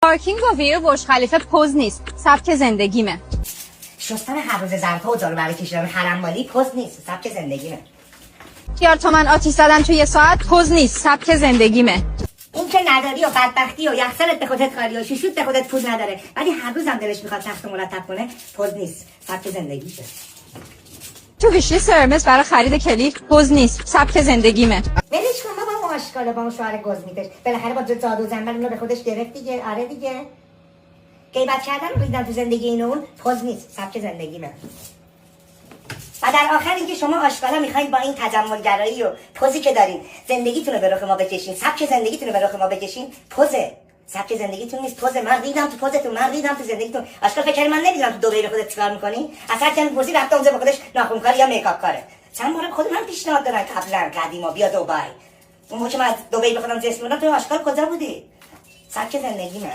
پارکینگ با ویر برج خلیفه پوز نیست، سبک زندگیمه. شستن هر روز ظرفا و جارو برای کشیدن حرم مالی پوز نیست، سبک زندگیمه. خیار تومن آتیش زدن توی یه ساعت پوز نیست، سبک زندگیمه. این که نداری و بدبختی و یخسرت به خودت خالی و شوشوت به خودت پول نداره ولی هر روز هم دلش میخواد تخت مرتب کنه پوز نیست، سبک زندگیشه. تو ویشلیست قرمز برای خرید کلید پوز نیست، سبک زندگیمه. ولش کن بابا، آشکاله با اون شوهر گزمیتش بالاخره با زاد و زنبل اونو به خودش گرفت دیگه. آره دیگه، غیبت کردن رو ریدن تو زندگی این اون پوز نیست، سبک زندگیمه. و در آخر اینکه شما آشکارا میخواین با این تجملگرایی و پوزی که دارین زندگیتون رو به رخ ما بکشین، سبک زندگیتون رو به رخ ما بکشین، پوزه. سبک زندگیتون نیست، پوزه. من ریدم تو پوزتون، من ریدم تو زندگیتون. آشکار فکر کردی من نمیدونم تو دبی به خودت چیکار میکنی؟ اصلا چند پرسی رفته اونجا به خودش ناخن کار یا میکاپ کاره. چند بار خود من پیشنهاد دادن قبلا قدیما بیا دبی. اون موقع من از دبی به خودم جسم بودم، تو آشکار کجا بودی؟ سبک زندگیمه.